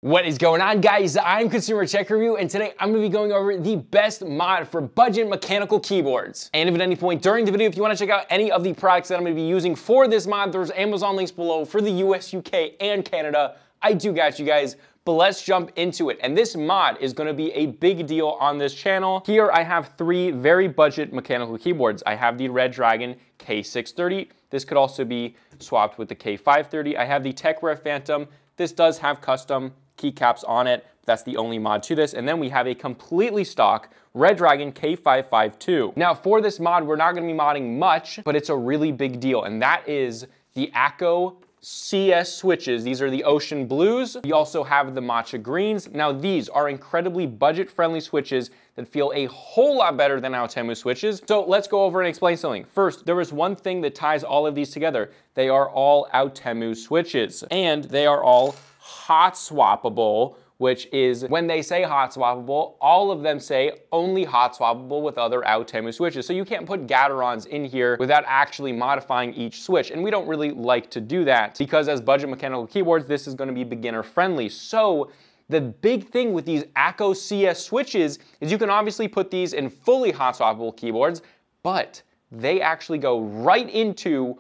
What is going on, guys? I'm Consumer Tech Review, and today I'm going to be going over the best mod for budget mechanical keyboards. And if at any point during the video, if you want to check out any of the products that I'm going to be using for this mod, there's Amazon links below for the US, UK, and Canada. I do got you guys, but let's jump into it. And this mod is going to be a big deal on this channel. Here I have three very budget mechanical keyboards. I have the Redragon K530. This could also be swapped with the K530. I have the Tecware Phantom. This does have custom keycaps on it. That's the only mod to this. And then we have a completely stock Redragon K552. Now for this mod, we're not gonna be modding much, but it's a really big deal. And that is the Akko CS Switches. These are the ocean blues. We also have the matcha greens. Now these are incredibly budget-friendly switches that feel a whole lot better than Altemu switches. So let's go over and explain something. First, there is one thing that ties all of these together. They are all Altemu switches, and they are all hot swappable, which is when they say hot swappable, all of them say only hot swappable with other Altemu switches. So you can't put Gaterons in here without actually modifying each switch. And we don't really like to do that because as budget mechanical keyboards, this is going to be beginner friendly. So the big thing with these Akko CS switches is you can obviously put these in fully hot swappable keyboards, but they actually go right into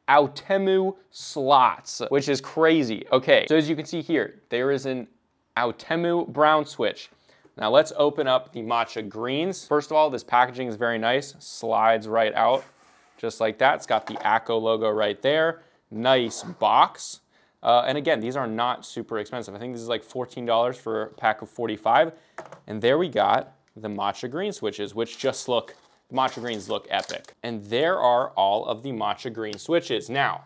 Altemu slots, which is crazy. Okay, so as you can see here, there is an Altemu brown switch. Now let's open up the matcha greens. First of all, this packaging is very nice. Slides right out, just like that. It's got the Akko logo right there. Nice box. And again, these are not super expensive. I think this is like $14 for a pack of 45. And there we got the matcha green switches, which just look, the matcha greens look epic. And there are all of the matcha green switches. Now,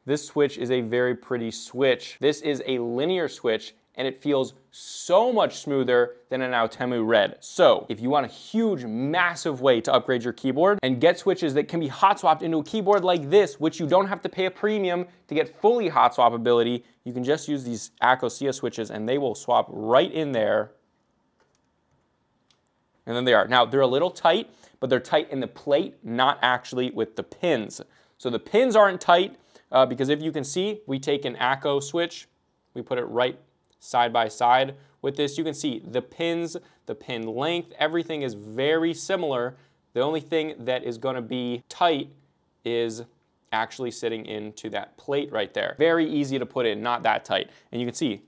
this switch is a very pretty switch. This is a linear switch, and it feels so much smoother than an Altemu Red. So if you want a huge, massive way to upgrade your keyboard and get switches that can be hot swapped into a keyboard like this, which you don't have to pay a premium to get fully hot swappability, you can just use these Akko CS switches and they will swap right in there. And then they are. Now, they're a little tight, but they're tight in the plate, not actually with the pins. So the pins aren't tight because if you can see, we take an Akko switch, we put it right side by side with this. You can see the pins, the pin length, everything is very similar. The only thing that is going to be tight is actually sitting into that plate right there. Very easy to put in, not that tight. And you can see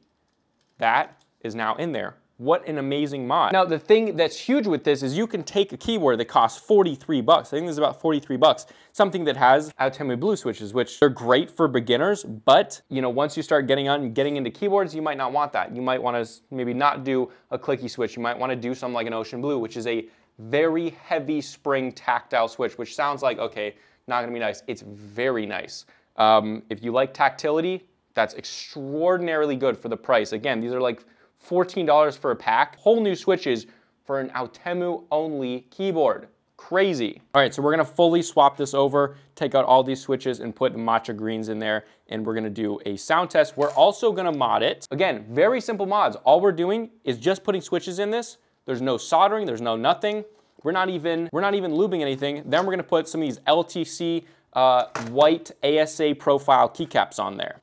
that is now in there. What an amazing mod. Now, the thing that's huge with this is you can take a keyboard that costs 43 bucks. I think this is about 43 bucks. Something that has Altemu blue switches, which are great for beginners, but you know, once you start getting into keyboards, you might not want that. You might want to maybe not do a clicky switch. You might want to do something like an ocean blue, which is a very heavy spring tactile switch, which sounds like, okay, not gonna be nice. It's very nice. If you like tactility, that's extraordinarily good for the price. Again, these are like $14 for a pack. Whole new switches for an Altemu only keyboard. Crazy. All right, so we're gonna fully swap this over, take out all these switches and put matcha greens in there, and we're gonna do a sound test. We're also gonna mod it. Again, very simple mods. All we're doing is just putting switches in this. There's no soldering, there's no nothing. We're not even lubing anything. Then we're gonna put some of these LTC white ASA profile keycaps on there.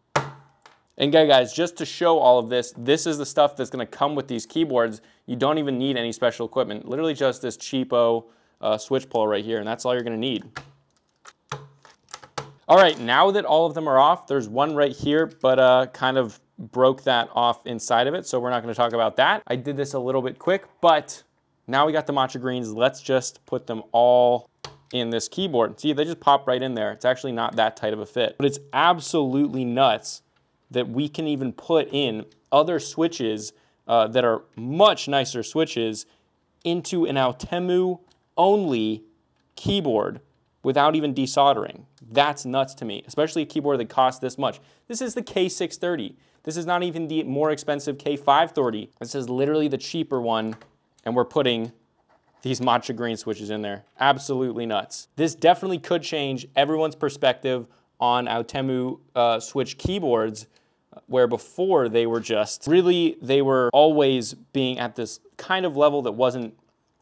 And guys, just to show all of this, this is the stuff that's gonna come with these keyboards. You don't even need any special equipment. Literally just this cheapo switch pull right here, and that's all you're gonna need. All right, now that all of them are off, there's one right here, but kind of broke that off inside of it, so we're not gonna talk about that. I did this a little bit quick, but now we got the matcha greens. Let's just put them all in this keyboard. See, they just pop right in there. It's actually not that tight of a fit, but it's absolutely nuts that we can even put in other switches that are much nicer switches into an Altemu only keyboard without even desoldering. That's nuts to me, especially a keyboard that costs this much. This is the K630. This is not even the more expensive K530. This is literally the cheaper one, and we're putting these matcha green switches in there. Absolutely nuts. This definitely could change everyone's perspective on Altemu switch keyboards, where before they were just really, they were always being at this kind of level that wasn't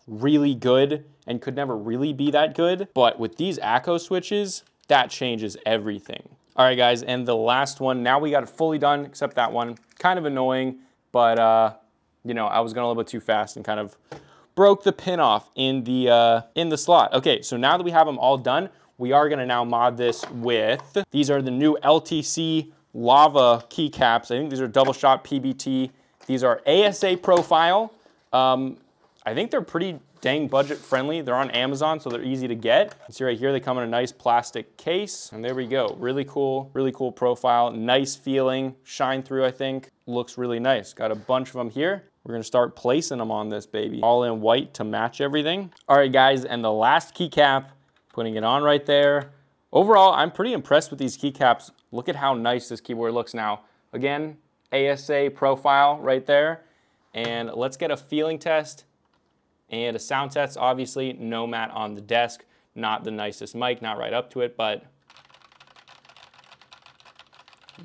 really good and could never really be that good. But with these Akko switches, that changes everything. All right, guys, and the last one. Now we got it fully done, except that one. Kind of annoying, but you know, I was going a little bit too fast and kind of broke the pin off in the slot. Okay, so now that we have them all done, we are gonna now mod this with, these are the new LTC Lava keycaps. I think these are double shot PBT. These are ASA profile. I think they're pretty dang budget friendly. They're on Amazon, so they're easy to get. You see right here, they come in a nice plastic case, and there we go. Really cool profile, nice feeling, shine through, I think. Looks really nice. Got a bunch of them here. We're gonna start placing them on this baby. All in white to match everything. All right, guys, and the last keycap, putting it on right there. Overall, I'm pretty impressed with these keycaps. Look at how nice this keyboard looks now. Again, ASA profile right there. And let's get a feeling test and a sound test. Obviously, no mat on the desk. Not the nicest mic, not right up to it, but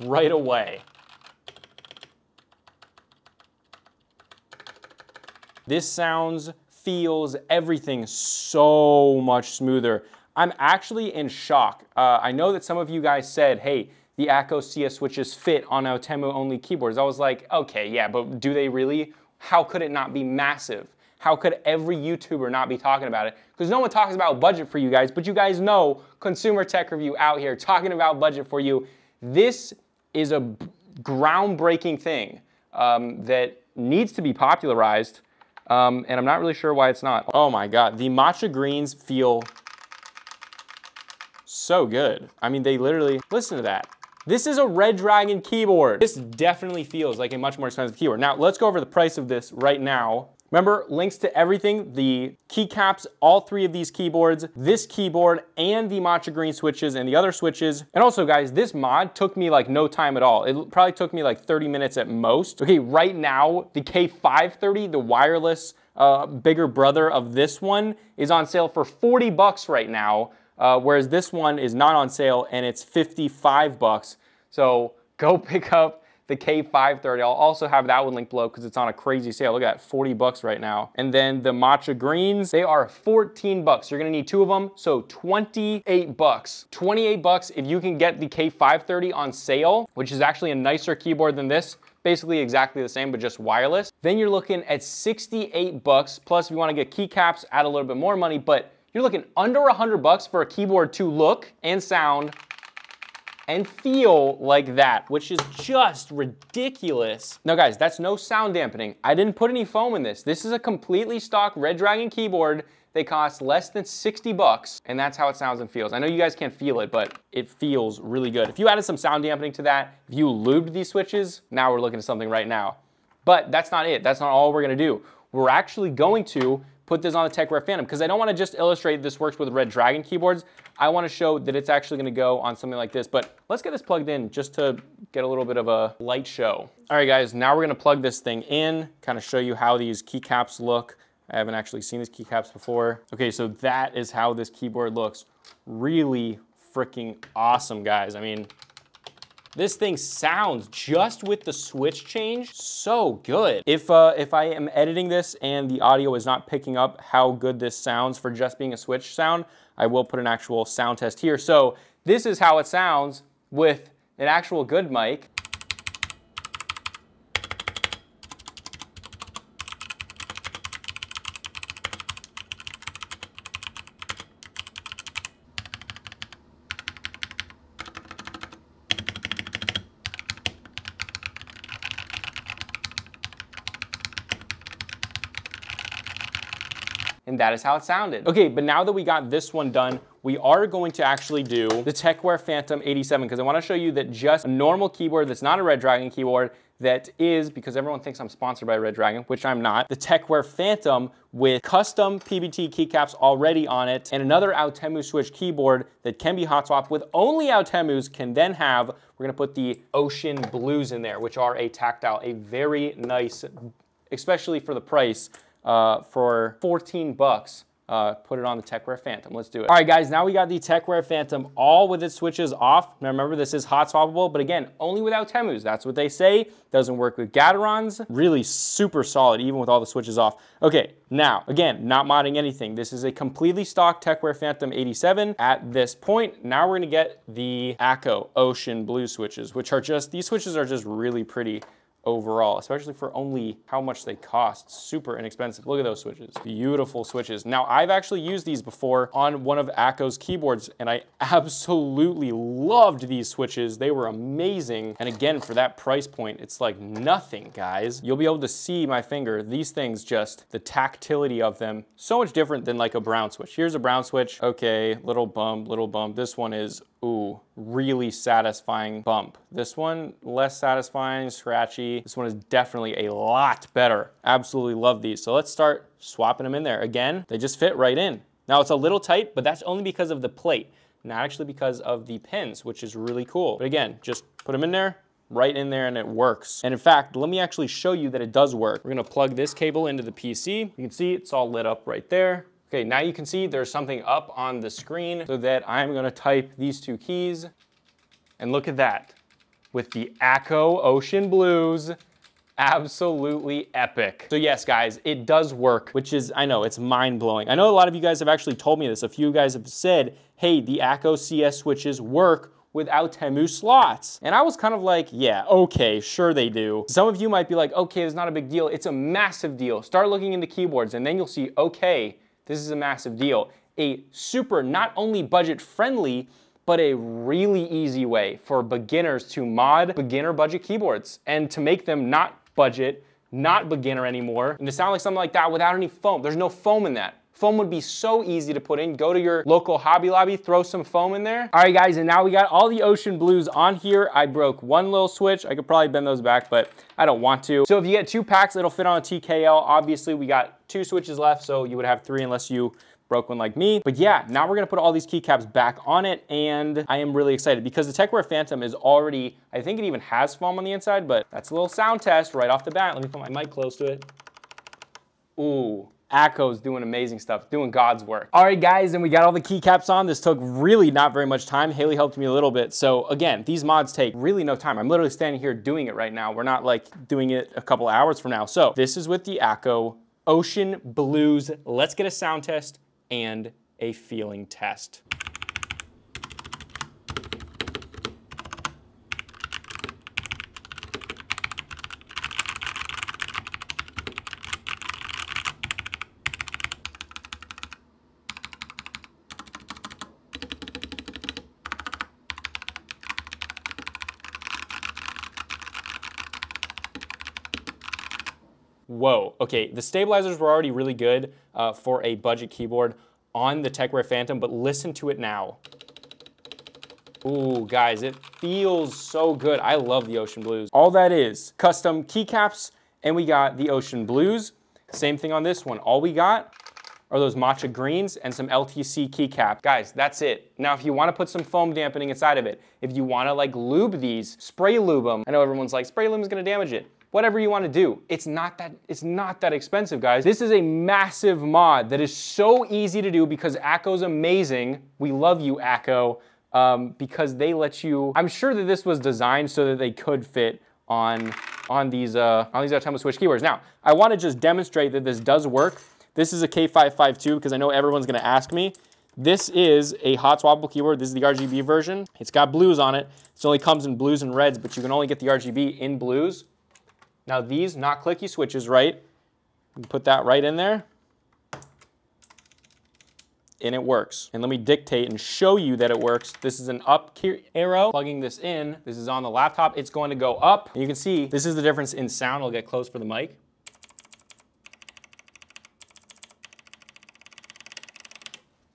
right away. This sounds, feels, everything so much smoother. I'm actually in shock. I know that some of you guys said, hey, the Akko CS Switches fit on Outemu only keyboards. I was like, okay, yeah, but do they really? How could it not be massive? How could every YouTuber not be talking about it? Because no one talks about budget for you guys, but you guys know consumer tech review out here talking about budget for you. This is a groundbreaking thing that needs to be popularized. And I'm not really sure why it's not. Oh my God, the matcha greens feel so good. I mean, they literally, listen to that. This is a Redragon keyboard. This definitely feels like a much more expensive keyboard. Now, let's go over the price of this right now. Remember, links to everything, the keycaps, all three of these keyboards, this keyboard, and the matcha green switches and the other switches. And also, guys, this mod took me like no time at all. It probably took me like 30 minutes at most. Okay, right now, the K530, the wireless bigger brother of this one, is on sale for 40 bucks right now. Whereas this one is not on sale and it's 55 bucks. So go pick up the K530. I'll also have that one linked below because it's on a crazy sale. Look at that, 40 bucks right now. And then the matcha greens, they are 14 bucks. You're gonna need two of them, so 28 bucks. 28 bucks if you can get the K530 on sale, which is actually a nicer keyboard than this. Basically exactly the same, but just wireless. Then you're looking at 68 bucks. Plus, if you wanna get keycaps, add a little bit more money, but you're looking under 100 bucks for a keyboard to look and sound and feel like that, which is just ridiculous. Now guys, that's no sound dampening. I didn't put any foam in this. This is a completely stock Redragon keyboard. They cost less than 60 bucks, and that's how it sounds and feels. I know you guys can't feel it, but it feels really good. If you added some sound dampening to that, if you lubed these switches, now we're looking at something right now. But that's not it. That's not all we're gonna do. We're actually going to put this on the Tecware Phantom because I don't want to just illustrate this works with Redragon keyboards. I want to show that it's actually going to go on something like this. But let's get this plugged in just to get a little bit of a light show. All right, guys, now we're going to plug this thing in, kind of show you how these keycaps look. I haven't actually seen these keycaps before. Okay, so that is how this keyboard looks. Really freaking awesome, guys. I mean, this thing sounds, just with the switch change, so good. If I am editing this and the audio is not picking up how good this sounds for just being a switch sound, I will put an actual sound test here. So this is how it sounds with an actual good mic. And that is how it sounded. Okay, but now that we got this one done, we are going to actually do the Tecware Phantom 87 because I want to show you that just a normal keyboard that's not a Redragon keyboard that is, because everyone thinks I'm sponsored by Redragon, which I'm not, the Tecware Phantom with custom PBT keycaps already on it and another Outemu switch keyboard that can be hot swapped with only Outemus can then have, we're gonna put the Ocean Blues in there, which are a tactile, a very nice, especially for the price, for 14 bucks, put it on the Tecware Phantom. Let's do it. All right, guys, now we got the Tecware Phantom all with its switches off. Now remember, this is hot swappable, but again, only without Temus. That's what they say. Doesn't work with Gatorons. Really super solid, even with all the switches off. Okay, now, again, not modding anything. This is a completely stock Tecware Phantom 87 at this point. Now we're gonna get the Akko Ocean Blue switches, which are just, these switches are just really pretty overall, especially for only how much they cost. Super inexpensive. Look at those switches. Beautiful switches. Now, I've actually used these before on one of Akko's keyboards, and I absolutely loved these switches. They were amazing. And again, for that price point, it's like nothing, guys. You'll be able to see my finger. These things, just the tactility of them, so much different than like a brown switch. Here's a brown switch. Okay, little bump, little bump. This one is, ooh, really satisfying bump. This one, less satisfying, scratchy. This one is definitely a lot better. Absolutely love these. So let's start swapping them in there. Again, they just fit right in. Now it's a little tight, but that's only because of the plate, not actually because of the pins, which is really cool. But again, just put them in there, right in there, and it works. And in fact, let me actually show you that it does work. We're gonna plug this cable into the PC. You can see it's all lit up right there. Okay, now you can see there's something up on the screen so that I'm gonna type these two keys, and look at that. With the Akko Ocean Blues, absolutely epic. So yes, guys, it does work, which is, I know, it's mind-blowing. I know a lot of you guys have actually told me this. A few guys have said, hey, the Akko CS switches work without Temu slots. And I was kind of like, yeah, okay, sure they do. Some of you might be like, okay, it's not a big deal. It's a massive deal. Start looking into keyboards, and then you'll see, okay, this is a massive deal. A super, not only budget friendly, but a really easy way for beginners to mod beginner budget keyboards and to make them not budget, not beginner anymore, and to sound like something like that without any foam. There's no foam in that. Foam would be so easy to put in. Go to your local Hobby Lobby, throw some foam in there. All right, guys, and now we got all the Ocean Blues on here. I broke one little switch. I could probably bend those back, but I don't want to. So if you get 2 packs, it'll fit on a TKL. Obviously, we got 2 switches left, so you would have 3 unless you broke one like me. But yeah, now we're gonna put all these keycaps back on it, and I am really excited because the Tecware Phantom is already, I think it even has foam on the inside, but that's a little sound test right off the bat. Let me put my mic close to it. Ooh. Akko's doing amazing stuff, doing God's work. All right, guys, and we got all the keycaps on. This took really not very much time. Haley helped me a little bit. So again, these mods take really no time. I'm literally standing here doing it right now. We're not like doing it a couple hours from now. So this is with the Akko Ocean Blues. Let's get a sound test and a feeling test. Whoa, okay, the stabilizers were already really good for a budget keyboard on the Tecware Phantom, but listen to it now. Ooh, guys, it feels so good. I love the Ocean Blues. All that is custom keycaps, and we got the Ocean Blues. Same thing on this one. All we got are those matcha greens and some LTC keycaps. Guys, that's it. Now, if you want to put some foam dampening inside of it, if you want to like lube these, spray lube them. I know everyone's like, spray lube is going to damage it. Whatever you want to do. It's not that expensive, guys. This is a massive mod that is so easy to do because Akko's amazing. We love you, Akko, because they let you, I'm sure that this was designed so that they could fit on these Tecware Switch keyboards. Now, I want to just demonstrate that this does work. This is a K552 because I know everyone's going to ask me. This is a hot swappable keyboard. This is the RGB version. It's got blues on it. It only comes in blues and reds, but you can only get the RGB in blues. Now these not clicky switches, right? You put that right in there, and it works. And let me dictate and show you that it works. This is an up arrow. Plugging this in, this is on the laptop. It's going to go up. And you can see this is the difference in sound. I'll get close for the mic.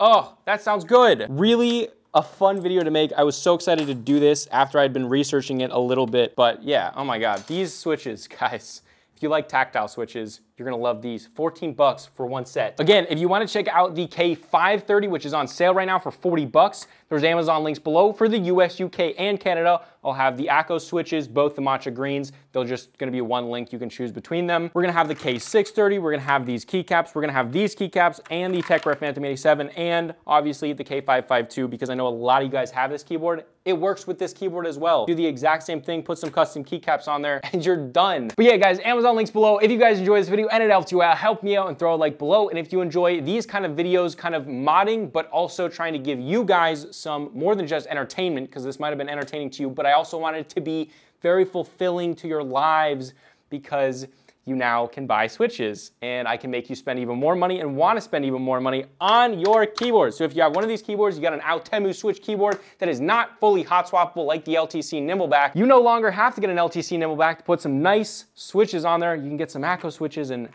Oh, that sounds good. Really a fun video to make. I was so excited to do this after I'd been researching it a little bit, but yeah, oh my God, these switches, guys, if you like tactile switches, you're gonna love these. 14 bucks for one set. Again, if you wanna check out the K530, which is on sale right now for 40 bucks, there's Amazon links below. For the US, UK, and Canada, I'll have the Akko switches, both the matcha greens. They'll just gonna be one link you can choose between them. We're gonna have the K630, we're gonna have these keycaps, we're gonna have these keycaps, and the Tecware Phantom 87, and obviously the K552, because I know a lot of you guys have this keyboard. It works with this keyboard as well. Do the exact same thing, put some custom keycaps on there, and you're done. But yeah, guys, Amazon links below. If you guys enjoyed this video and it helped you out, help me out and throw a like below. And if you enjoy these kind of videos, kind of modding, but also trying to give you guys some more than just entertainment, because this might have been entertaining to you, but I also want it to be very fulfilling to your lives, because you now can buy switches and I can make you spend even more money and want to spend even more money on your keyboard. So if you have one of these keyboards, you got an Altemu switch keyboard that is not fully hot swappable like the LTC Nimbleback, you no longer have to get an LTC Nimbleback to put some nice switches on there. You can get some Akko switches and,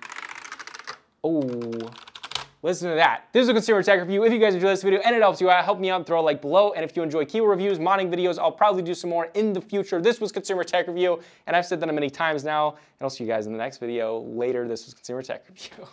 oh, listen to that. This is a consumer tech review. If you guys enjoyed this video and it helps you out, help me out and throw a like below. And if you enjoy keyboard reviews, modding videos, I'll probably do some more in the future. This was Consumer Tech Review, and I've said that many times now, and I'll see you guys in the next video later. This was Consumer Tech Review.